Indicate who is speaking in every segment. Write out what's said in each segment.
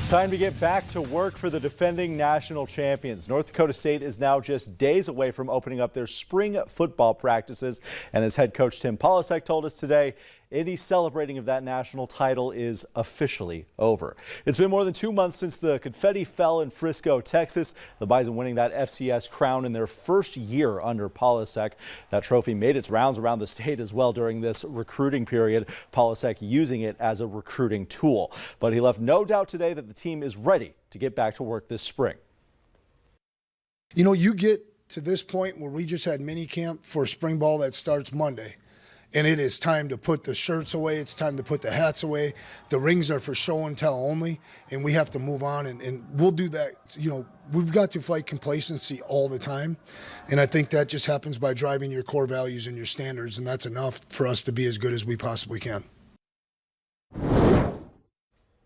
Speaker 1: It's time to get back to work for the defending national champions. North Dakota State is now just days away from opening up their spring football practices. And as head coach Tim Polasek told us today, any celebrating of that national title is officially over. It's been more than 2 months since the confetti fell in Frisco, Texas. The Bison winning that FCS crown in their first year under Polasek. That trophy made its rounds around the state as well during this recruiting period. Polasek using it as a recruiting tool. But he left no doubt today that the team is ready to get back to work this spring.
Speaker 2: You know, you get to this point where we just had mini camp for spring ball that starts Monday. And it is time to put the shirts away. It's time to put the hats away. The rings are for show and tell only, and we have to move on, and we'll do that. You know, we've got to fight complacency all the time, and I think that just happens by driving your core values and your standards, and that's enough for us to be as good as we possibly can.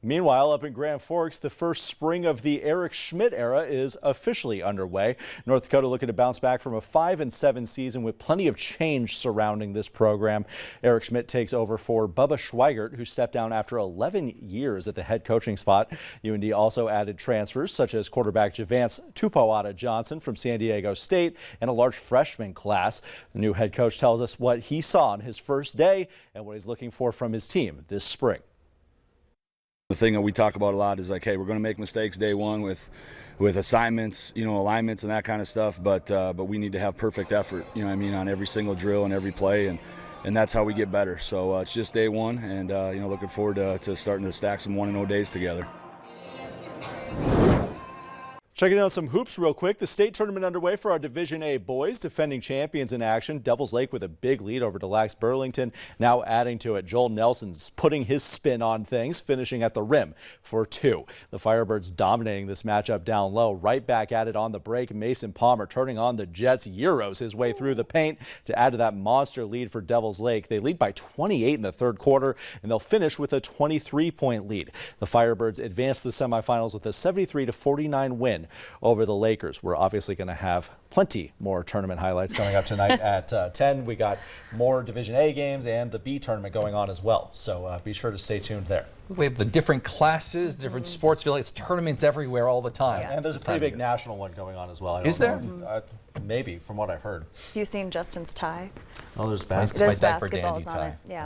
Speaker 1: Meanwhile, up in Grand Forks, the first spring of the Eric Schmidt era is officially underway. North Dakota looking to bounce back from a 5-7 season with plenty of change surrounding this program. Eric Schmidt takes over for Bubba Schweigert, who stepped down after 11 years at the head coaching spot. UND also added transfers such as quarterback Javance Tupuola Johnson from San Diego State and a large freshman class. The new head coach tells us what he saw on his first day and what he's looking for from his team this spring.
Speaker 3: The thing that we talk about a lot is like, hey, we're going to make mistakes day one with assignments, you know, alignments and that kind of stuff. But we need to have perfect effort, you know what I mean, on every single drill and every play, and that's how we get better. So it's just day one, and you know, looking forward to starting to stack some 1-0 days together.
Speaker 1: Checking out some hoops real quick. The state tournament underway for our Division A boys. Defending champions in action. Devils Lake with a big lead over Lax Burlington. Now adding to it, Joel Nelson's putting his spin on things, finishing at the rim for 2. The Firebirds dominating this matchup down low. Right back at it on the break. Mason Palmer turning on the Jets. Euros his way through the paint to add to that monster lead for Devils Lake. They lead by 28 in the third quarter, and they'll finish with a 23-point lead. The Firebirds advance to the semifinals with a 73-49 win over the Lakers. We're obviously going to have plenty more tournament highlights coming up tonight at 10. We got more Division A games and the B tournament going on as well. So be sure to stay tuned there.
Speaker 4: We have the different classes, different sports. Feel like it's tournaments everywhere all the time.
Speaker 1: Yeah. And there's a pretty big national one going on as well.
Speaker 4: Is there?
Speaker 1: Maybe, from what I've heard.
Speaker 5: You seen Justin's tie?
Speaker 1: Oh, there's basketball.
Speaker 5: There's basketballs on it. Yeah.